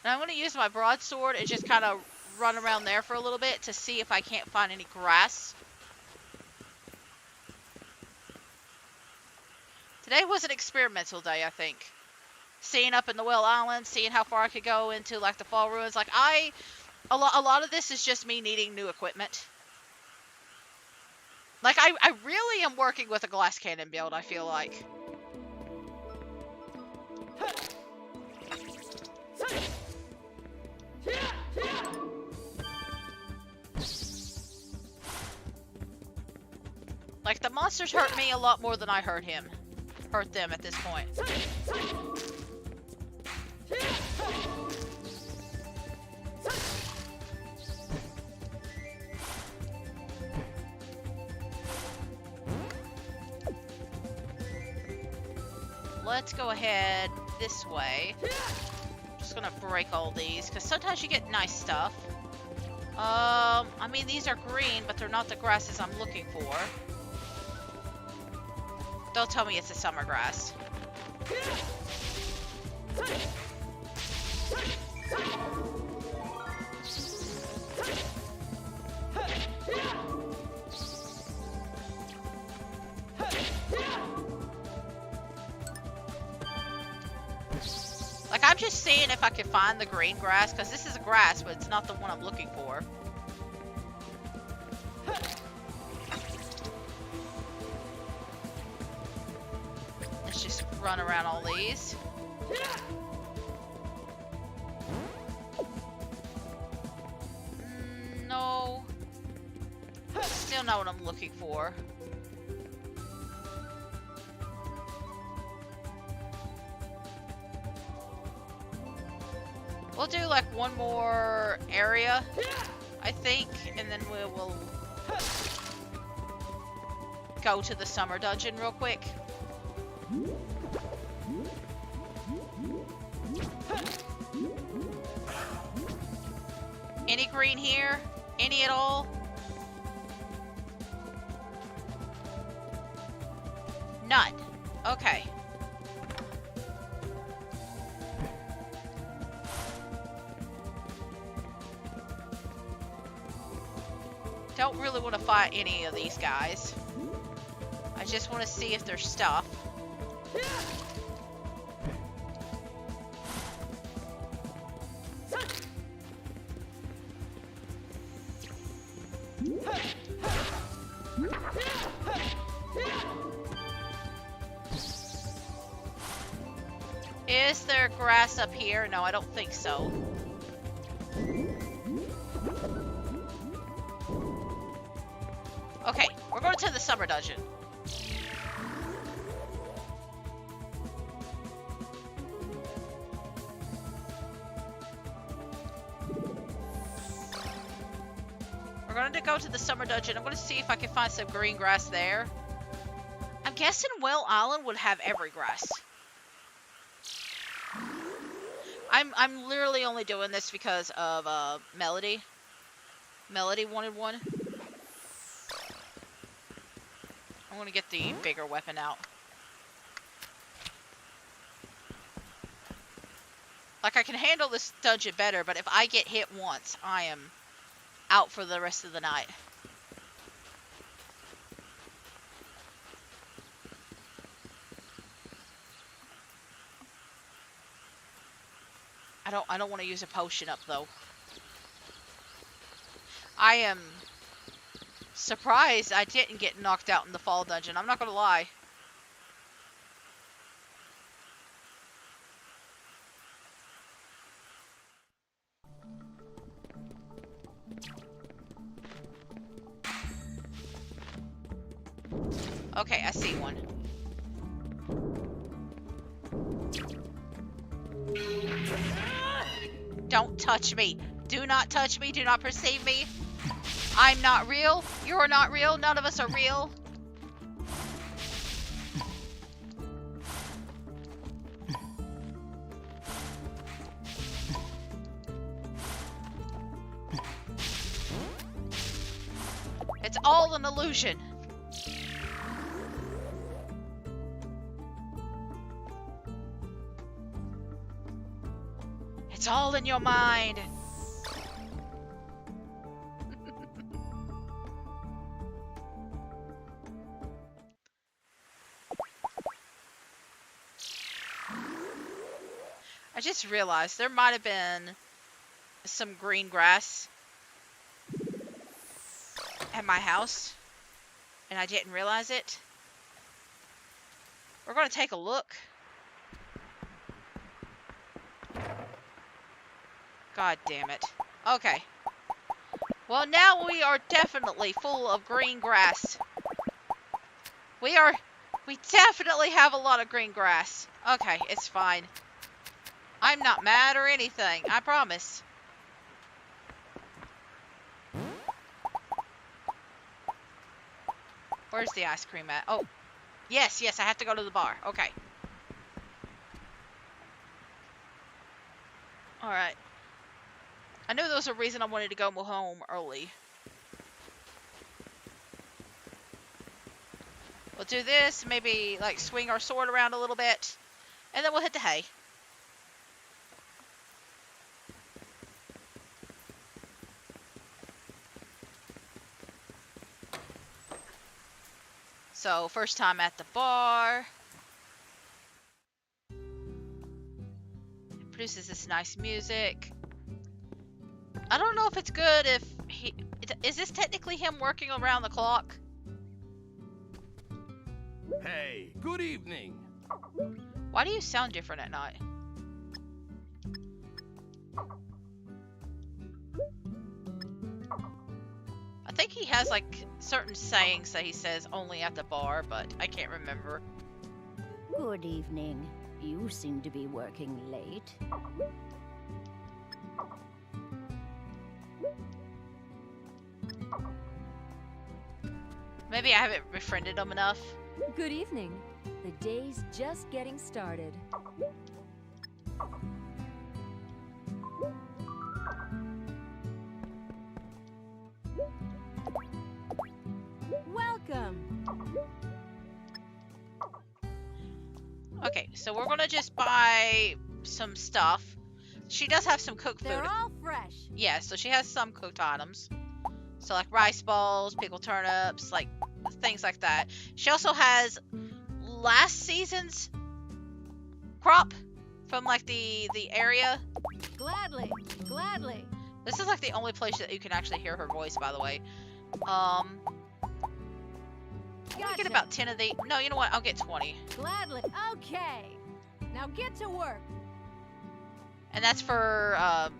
And I'm going to use my broadsword and just kind of run around there for a little bit to see if I can't find any grass. Today was an experimental day, I think. Seeing up in the Whale Island, seeing how far I could go into like the fall ruins. Like a lot of this is just me needing new equipment. Like I really am working with a glass cannon build, I feel like. Like the monsters hurt me a lot more than I hurt them at this point. Let's go ahead this way. Just gonna break all these, because sometimes you get nice stuff. I mean, these are green, but they're not the grasses I'm looking for. Don't tell me it's a summer grass. Like, I'm just seeing if I can find the green grass, because this is a grass, but it's not the one I'm looking for. Let's just run around all these. No. Still not what I'm looking for. We'll do like one more area, I think, and then we will go to the summer dungeon real quick. Any green here? Any at all? None. Okay. Don't really want to fight any of these guys. I just want to see if there's stuff. Is there grass up here? No, I don't think so. Okay, we're going to the summer dungeon. We're going to go to the summer dungeon. I'm going to see if I can find some green grass there. I'm guessing Whale Island would have every grass. I'm literally only doing this because of Melody. Melody wanted one. I'm gonna get the bigger weapon out. Like, I can handle this dungeon better, but if I get hit once, I am out for the rest of the night. I don't want to use a potion up, though. I am surprised I didn't get knocked out in the fall dungeon. I'm not gonna lie. Okay, I see one. Don't touch me. Do not touch me. Do not perceive me. I'm not real. You're not real. None of us are real. It's all an illusion. It's all in your mind. I just realized there might have been some green grass at my house, and I didn't realize it. We're going to take a look. God damn it. Okay. Well, now we are definitely full of green grass. We definitely have a lot of green grass. Okay, it's fine. I'm not mad or anything, I promise. Where's the ice cream at? Oh, yes, I have to go to the bar. Okay. Alright. I knew there was a reason I wanted to go home early. We'll do this, maybe like swing our sword around a little bit, and then we'll hit the hay. So, first time at the bar. It produces this nice music. I don't know if it's good if he... Is this technically him working around the clock? Hey, good evening. Why do you sound different at night? I think he has like certain sayings that he says only at the bar, but I can't remember. Good evening. You seem to be working late. Maybe I haven't befriended him enough. Good evening. The day's just getting started. Welcome. Okay, so we're gonna just buy some stuff. She does have some cooked food. They're all fresh. Yeah, so she has some cooked items. So like rice balls, pickled turnips, like things like that. She also has last season's crop from like the area. Gladly. This is like the only place that you can actually hear her voice, by the way. I'll get about 10 of these. No, you know what? I'll get 20. Gladly. Okay. Now get to work. And that's for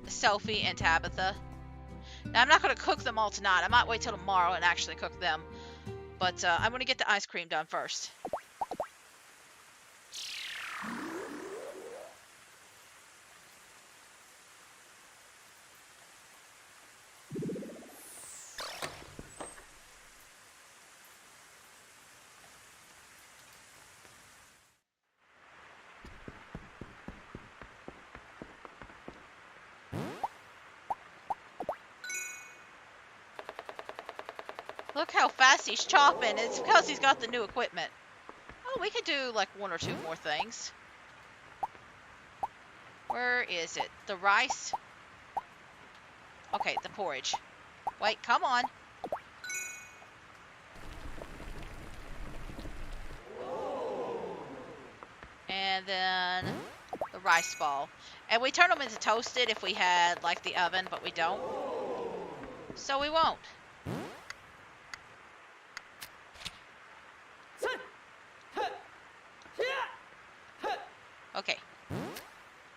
Sophie and Tabitha. Now, I'm not going to cook them all tonight. I might wait till tomorrow and actually cook them. But I'm going to get the ice cream done first. Look how fast he's chopping. It's because he's got the new equipment. Oh, we could do like one or two more things. Where is it? The rice? Okay, the porridge. Wait, come on. And then the rice ball. And we turn them into toasted if we had like the oven, but we don't. So we won't. Okay.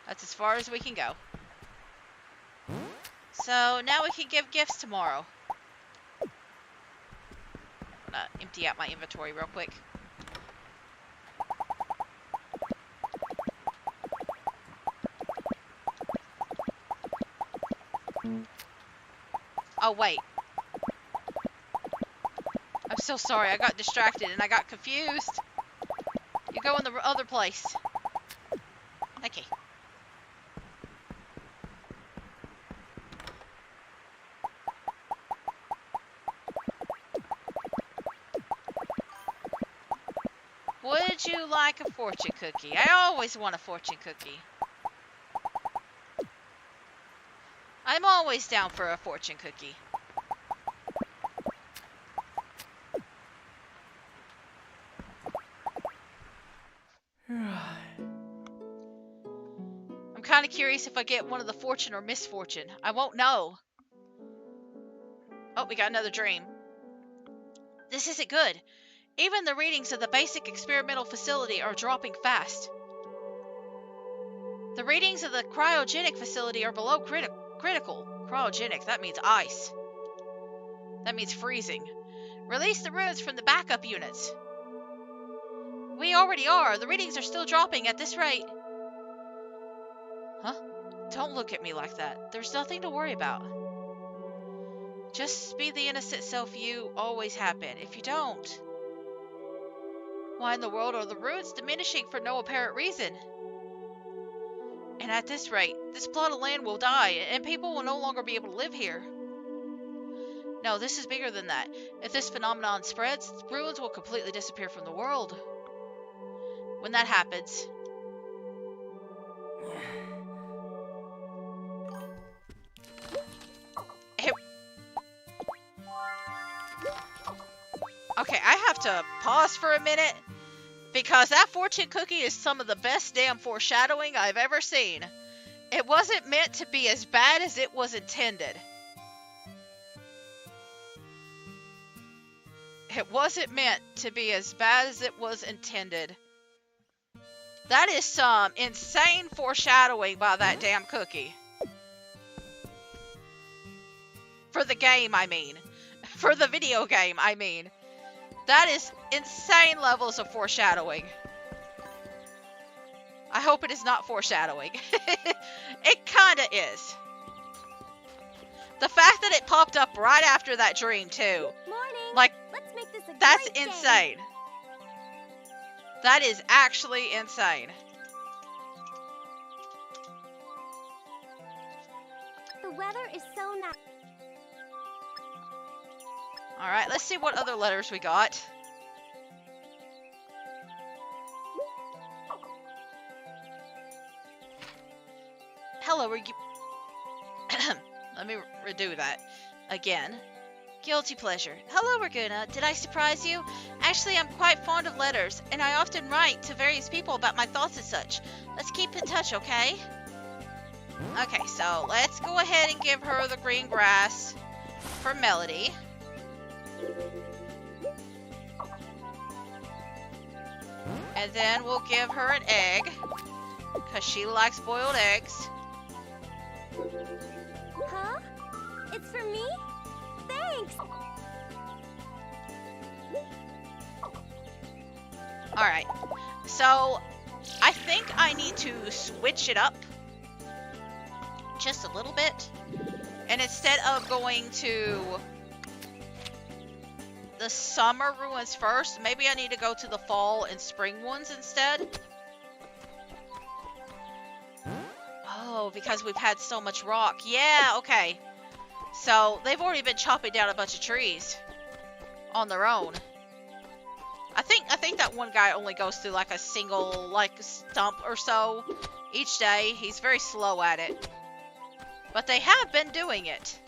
That's as far as we can go. So now we can give gifts tomorrow. I'm gonna empty out my inventory real quick. Oh, wait. I'm so sorry. I got distracted and I got confused. You go in the other place. Okay. Would you like a fortune cookie? I always want a fortune cookie. I'm always down for a fortune cookie. I'm kind of curious if I get one of the fortune or misfortune. I won't know. Oh, we got another dream. This isn't good. Even the readings of the basic experimental facility are dropping fast. The readings of the cryogenic facility are below critical. Cryogenic, that means ice. That means freezing. Release the runes from the backup units. We already are. The readings are still dropping at this rate. Huh? Don't look at me like that. There's nothing to worry about. Just be the innocent self you always have been. If you don't, why in the world are the runes diminishing for no apparent reason? And at this rate, this plot of land will die, and people will no longer be able to live here. No, this is bigger than that. If this phenomenon spreads, ruins will completely disappear from the world. When that happens... Okay, I have to pause for a minute, because that fortune cookie is some of the best damn foreshadowing I've ever seen. It wasn't meant to be as bad as it was intended. It wasn't meant to be as bad as it was intended. That is some insane foreshadowing by that damn cookie. For the game, I mean. For the video game, I mean. That is insane levels of foreshadowing. I hope it is not foreshadowing. It kinda is. The fact that it popped up right after that dream, too. Morning. Like, Let's make this a that's great day. insane. That is actually insane. The weather is so nice. Alright, let's see what other letters we got. Hello, were you... Let me redo that again. Guilty pleasure. Hello, Raguna. Did I surprise you? Actually, I'm quite fond of letters, and I often write to various people about my thoughts and such. Let's keep in touch, okay? Okay, so let's go ahead and give her the green grass for Melody. And then we'll give her an egg, because she likes boiled eggs. Huh? It's for me? Thanks. Alright, so I think I need to switch it up just a little bit. And instead of going to the summer ruins first, maybe I need to go to the fall and spring ones instead. Oh, because we've had so much rock. Yeah, okay. So, they've already been chopping down a bunch of trees on their own. I think that one guy only goes through like a single, like, stump or so each day. He's very slow at it. But they have been doing it.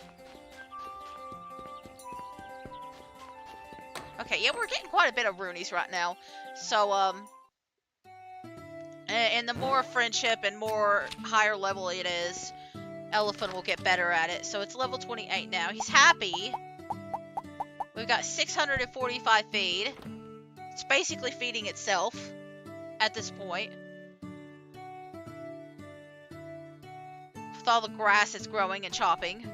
Okay, yeah, we're getting quite a bit of Runeys right now. So, and the more friendship and more higher level it is, Elephant will get better at it. So it's level 28 now. He's happy. We've got 645 feed. It's basically feeding itself at this point. With all the grass it's growing and chopping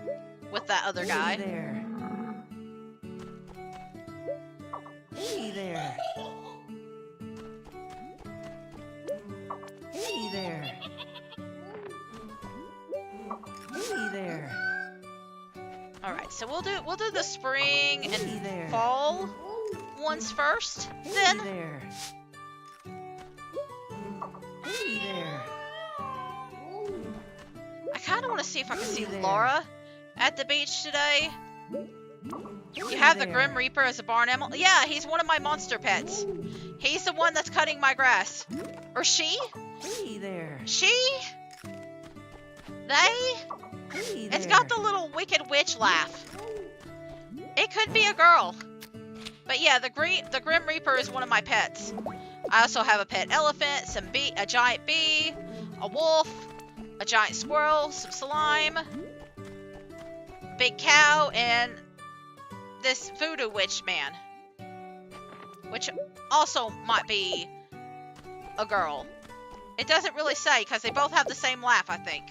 with that other guy. Hey there. Hey there. Hey there. Hey there. All right, so we'll do the spring Hey and there. fall ones first. Then Hey there. Hey there. I kind of want to see if I can see Hey there. Laura at the beach today. You Hey have the there. Grim Reaper as a barn animal? Yeah, he's one of my monster pets. He's the one that's cutting my grass. Or she? Hey there. She? They? Hey It's there. got the little wicked witch laugh. It could be a girl. But yeah, the Grim Reaper is one of my pets. I also have a pet elephant, a giant bee, a wolf, a giant squirrel, some slime, big cow, and this voodoo witch man. Which also might be a girl. It doesn't really say, because they both have the same laugh, I think.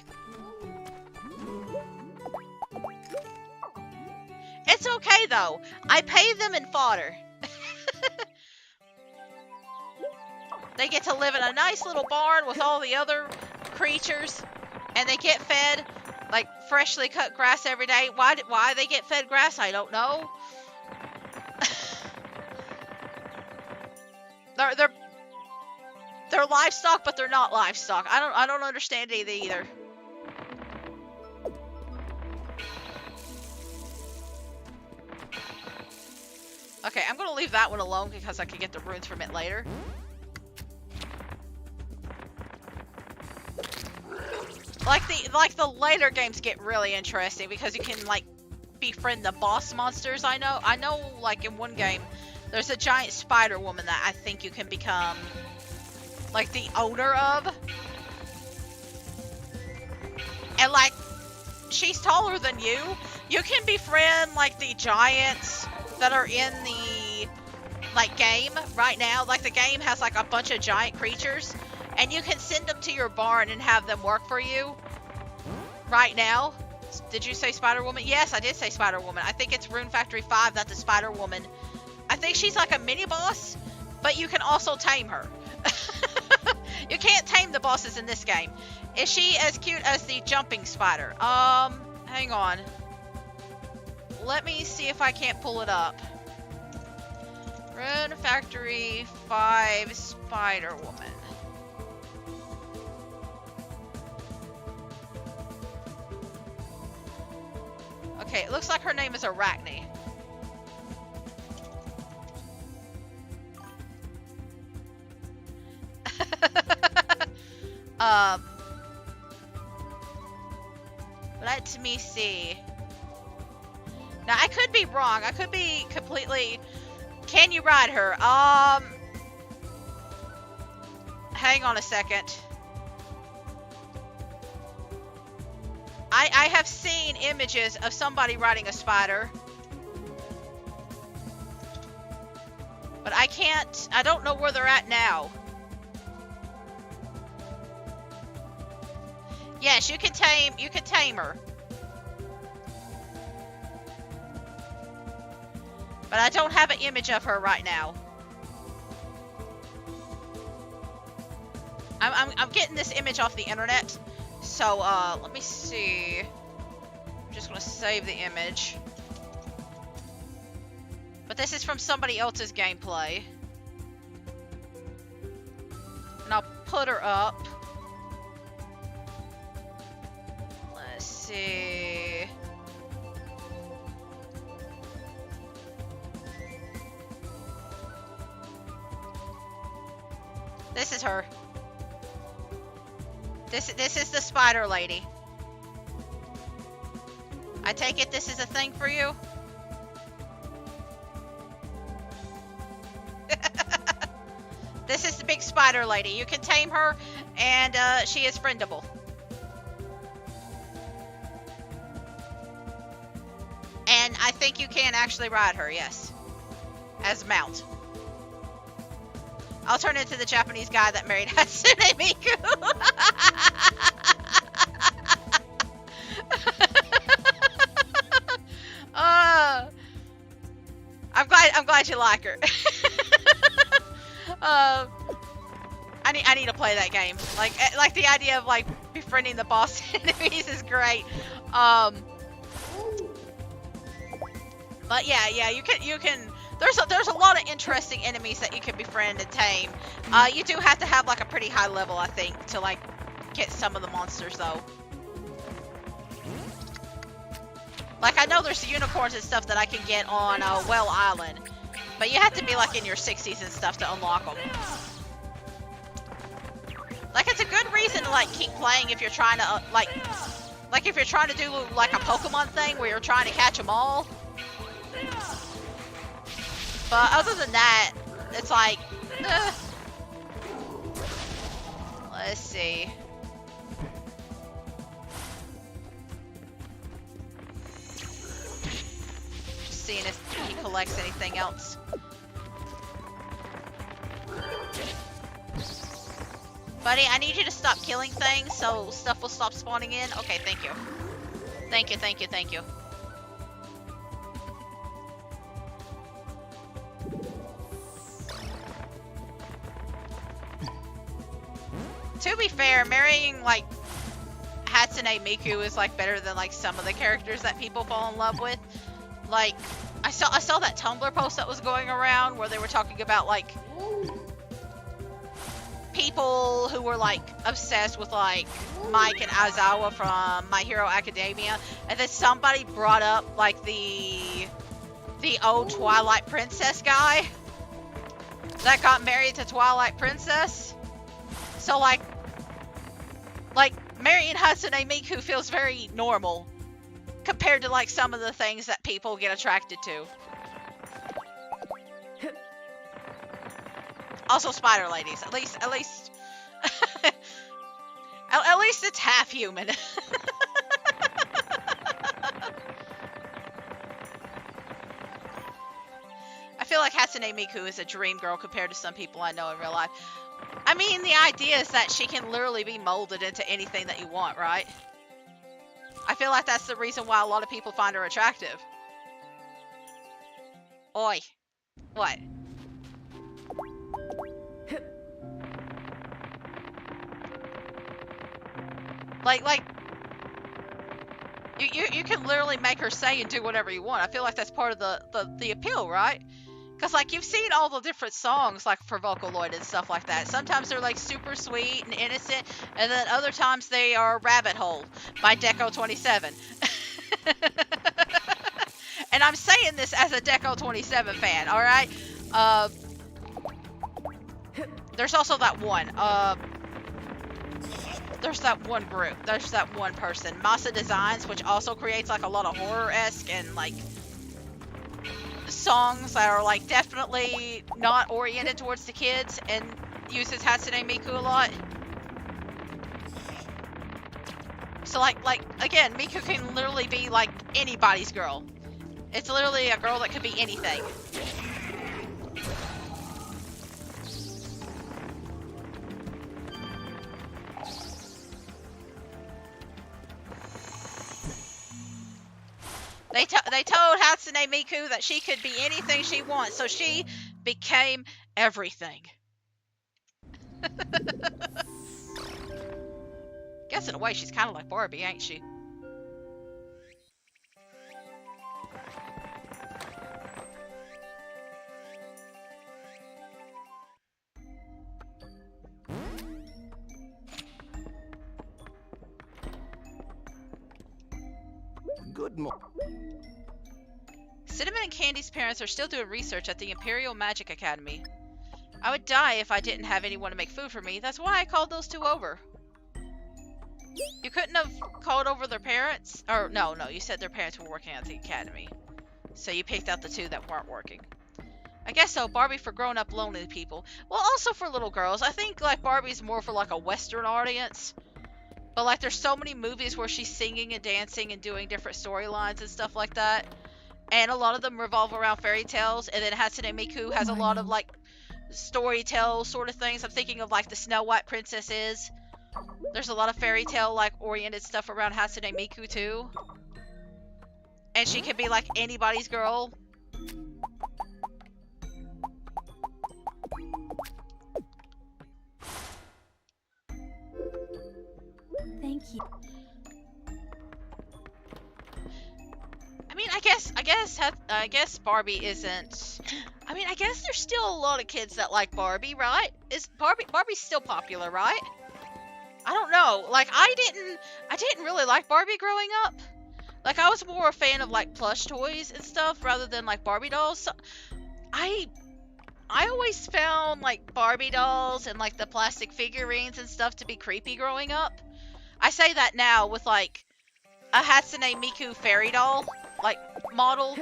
It's okay, though. I pay them in fodder. They get to live in a nice little barn with all the other creatures. And they get fed, like, freshly cut grass every day. Why they get fed grass, I don't know. They're livestock, but they're not livestock. I don't understand it either. Okay, I'm gonna leave that one alone because I can get the runes from it later. Like the later games get really interesting because you can like befriend the boss monsters. I know like in one game there's a giant spider woman that I think you can become like the owner of. And like she's taller than you. You can befriend like the giants that are in the like game right now. Like the game has like a bunch of giant creatures and you can send them to your barn and have them work for you right now. Did you say Spider Woman? Yes, I did say Spider Woman. I think it's Rune Factory 5 that the Spider Woman. I think she's like a mini boss, but you can also tame her. You can't tame the bosses in this game. Is she as cute as the jumping spider? Hang on. Let me see if I can't pull it up. Rune Factory 5 Spider Woman. Okay, it looks like her name is Arachne. Let me see. Now, I could be wrong. I could be completely... Can you ride her? Hang on a second. I have seen images of somebody riding a spider. But I don't know where they're at now. Yes, you can tame her. But I don't have an image of her right now. I'm getting this image off the internet. So, let me see. I'm just gonna save the image. But this is from somebody else's gameplay. And I'll put her up. Let's see. This is her. This is the spider lady. I take it this is a thing for you? This is the big spider lady. You can tame her, and she is friendable. And I think you can actually ride her, yes. As mount. I'll turn into the Japanese guy that married Hatsune Miku. I'm glad you like her. I need to play that game. Like the idea of like befriending the boss enemies is great. But yeah, you can. There's a lot of interesting enemies that you can befriend and tame. You do have to have like a pretty high level, I think, to like get some of the monsters though. Like I know there's unicorns and stuff that I can get on Well Island, but you have to be like in your 60s and stuff to unlock them. Like it's a good reason to like keep playing if you're trying to like Like if you're trying to do like a Pokemon thing where you're trying to catch them all. But other than that, it's like, let's see. Just seeing if he collects anything else. Buddy, I need you to stop killing things so stuff will stop spawning in. Okay, thank you. Thank you, thank you, thank you. To be fair, marrying like Hatsune Miku is like better than like some of the characters that people fall in love with. Like I saw that Tumblr post that was going around where they were talking about like people who were like obsessed with like Mike and Aizawa from My Hero Academia, and then somebody brought up like the old Twilight Princess guy that got married to Twilight Princess. So like marrying Hatsune Miku feels very normal compared to like some of the things that people get attracted to. Also, spider ladies. At least, at least it's half human. I feel like Hatsune Miku is a dream girl compared to some people I know in real life. I mean, the idea is that she can literally be molded into anything that you want, right? I feel like that's the reason why a lot of people find her attractive. Oi. What? Like, you can literally make her say and do whatever you want. I feel like that's part of the appeal, right? Because, like, you've seen all the different songs, like, for Vocaloid and stuff like that. Sometimes they're, like, super sweet and innocent, and then other times they are Rabbit Hole by Deco27. And I'm saying this as a Deco27 fan, alright? There's also that one, there's that one group, there's that one person, Masa Designs, which also creates like a lot of horror-esque and like songs that are like definitely not oriented towards the kids and uses Hatsune Miku a lot. So like again, Miku can literally be like anybody's girl. It's literally a girl that could be anything. They told Hatsune Miku that she could be anything she wants, so she became everything. Guess in a way she's kind of like Barbie, ain't she? Good morning. Cinnamon and Candy's parents are still doing research at the Imperial Magic Academy. I would die if I didn't have anyone to make food for me. That's why I called those two over. You couldn't have called over their parents? Or, no, you said their parents were working at the academy. So you picked out the two that weren't working. I guess so, Barbie for grown-up lonely people. Well, also for little girls. I think, like, Barbie's more for, like, a Western audience. But, like, there's so many movies where she's singing and dancing and doing different storylines and stuff like that. And a lot of them revolve around fairy tales. And then Hatsune Miku has a lot of, like, story tale sort of things. I'm thinking of, like, the Snow White princesses. There's a lot of fairy tale, like, oriented stuff around Hatsune Miku, too. And she can be, like, anybody's girl. Thank you. I mean, I guess Barbie isn't. I mean, I guess there's still a lot of kids that like Barbie, right? Barbie's still popular, right? I don't know. Like, I didn't really like Barbie growing up. Like, I was more a fan of like plush toys and stuff rather than like Barbie dolls. So, I always found like Barbie dolls and like the plastic figurines and stuff to be creepy growing up. I say that now with like a Hatsune Miku fairy doll, like, model,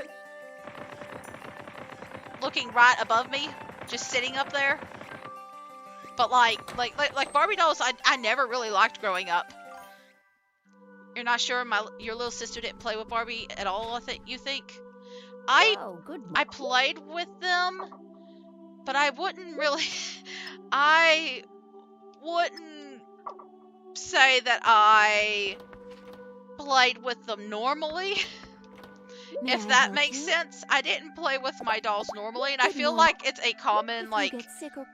looking right above me, just sitting up there. But like Barbie dolls, I never really liked growing up. You're not sure your little sister didn't play with Barbie at all, you think? Oh, good. I played with them, but I wouldn't really, I wouldn't say that I played with them normally, May if I that help makes you? sense. I didn't play with my dolls normally, and I Good feel morning. like it's a common, If like, you get sick or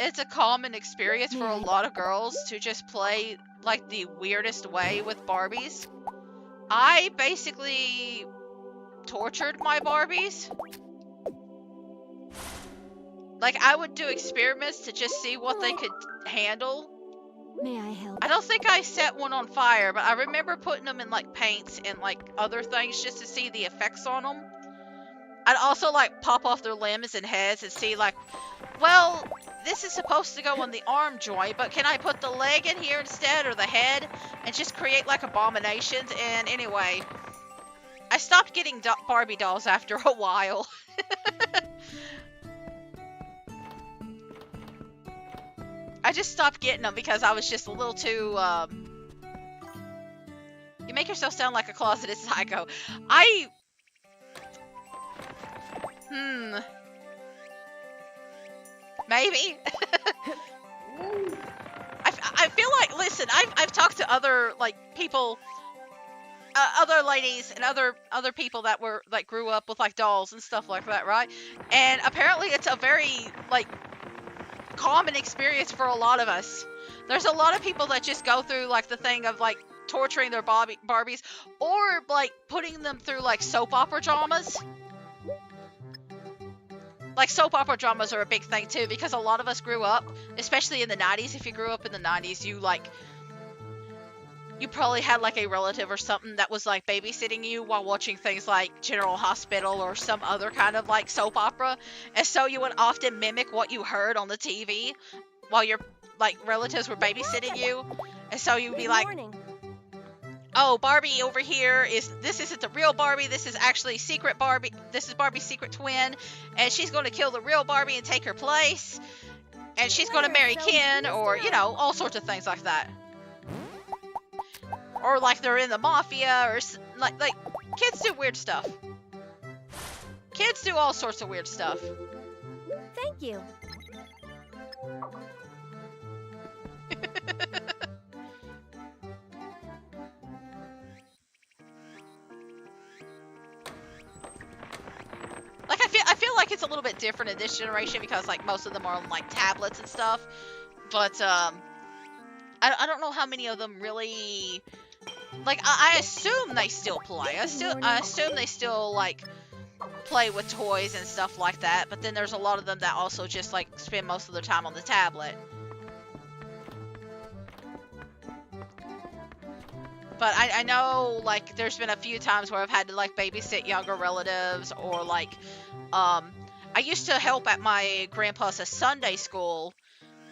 it's a common experience for a May I- lot of girls to just play, like, the weirdest way with Barbies. I basically tortured my Barbies. Like, I would do experiments to just see what they could handle. may I help? I don't think I set one on fire, but I remember putting them in, like, paints and, like, other things just to see the effects on them. I'd also, like, pop off their limbs and heads and see, like, well, this is supposed to go on the arm joint, but can I put the leg in here instead, or the head, and just create, like, abominations? And anyway, I stopped getting Barbie dolls after a while. I just stopped getting them because I was just a little too, You make yourself sound like a closeted psycho. Maybe. I feel like, listen, I've talked to other, like, people, other ladies and other people that were, like, grew up with, like, dolls and stuff like that, right? And apparently it's a very, like, common experience for a lot of us. There's a lot of people that just go through, like, the thing of, like, torturing their Barbies, or, like, putting them through, like, soap opera dramas. Like, soap opera dramas are a big thing, too, because a lot of us grew up, especially in the 90s. If you grew up in the 90s, you probably had, like, a relative or something that was, like, babysitting you while watching things like General Hospital or some other kind of, like, soap opera. And so you would often mimic what you heard on the TV while your, like, relatives were babysitting you. And so you'd be like, oh, Barbie over here this isn't the real Barbie, this is actually secret Barbie, this is Barbie's secret twin, and she's going to kill the real Barbie and take her place, and she's going to marry Ken, or, you know, all sorts of things like that. Or, like, they're in the mafia, or, like, kids do weird stuff. Kids do all sorts of weird stuff. Thank you. Like, I feel like it's a little bit different in this generation because, like, most of them are on, like, tablets and stuff. But, I don't know how many of them really, like, I assume they still play. I assume they still, like, play with toys and stuff like that. But then there's a lot of them that also just, like, spend most of their time on the tablet. But I know, like, there's been a few times where I've had to, like, babysit younger relatives, or, like, I used to help at my grandpa's Sunday school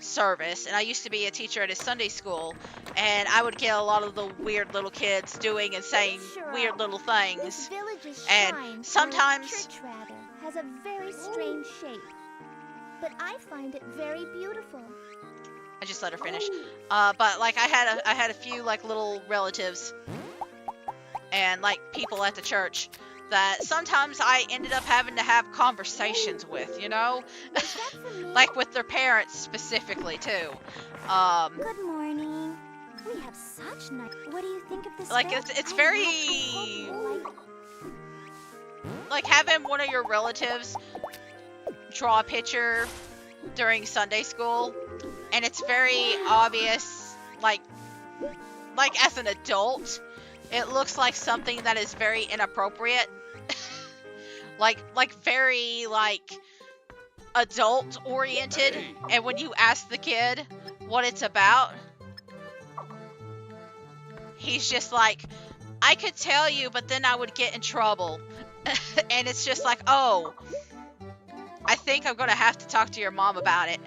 service, and I used to be a teacher at his Sunday school, and I would get a lot of the weird little kids doing and saying weird little things. This village's And shrine, sometimes- or church rather, has a very strange shape. But I find it very beautiful. I just let her finish. But, like, I had a few, like, little relatives and, like, people at the church that sometimes I ended up having to have conversations with, you know? Is that for me? Like, with their parents specifically, too. Good morning. We have such nice. What do you think of this? Like, bed? it's I very- hope you like, having one of your relatives draw a picture during Sunday school, and it's very obvious, like as an adult, it looks like something that is very inappropriate. like very, like, adult oriented. Hey. And when you ask the kid what it's about, he's just like, I could tell you, but then I would get in trouble. And it's just like, oh, I think I'm gonna have to talk to your mom about it,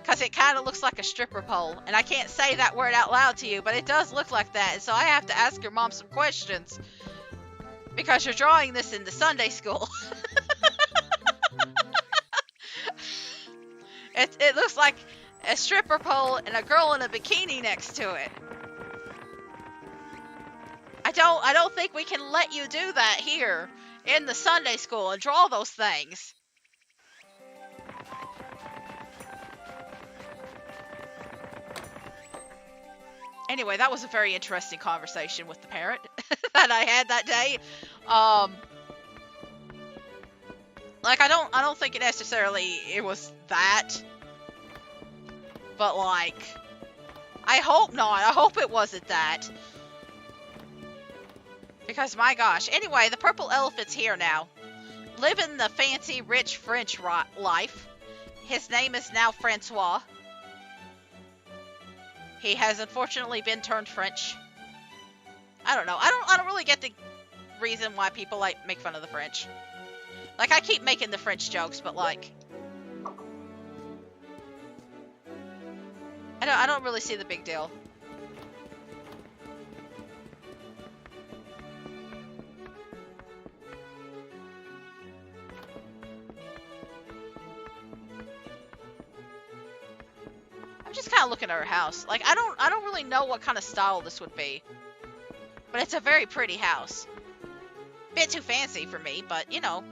Because it kind of looks like a stripper pole. And I can't say that word out loud to you, but it does look like that. And so I have to ask your mom some questions. Because you're drawing this in the Sunday school. It looks like a stripper pole and a girl in a bikini next to it. I don't think we can let you do that here in the Sunday school and draw those things. Anyway, that was a very interesting conversation with the parent that I had that day. Like I don't think it necessarily it was that. But like I hope not. I hope it wasn't that. Because my gosh. Anyway, the purple elephant's here now. Living the fancy rich French life. His name is now Francois. He has unfortunately been turned French. I don't know. I don't really get the reason why people like make fun of the French. Like I keep making the French jokes, but like I don't really see the big deal. I'm just kind of looking at her house. Like I don't really know what kind of style this would be. But it's a very pretty house. Bit too fancy for me, but you know,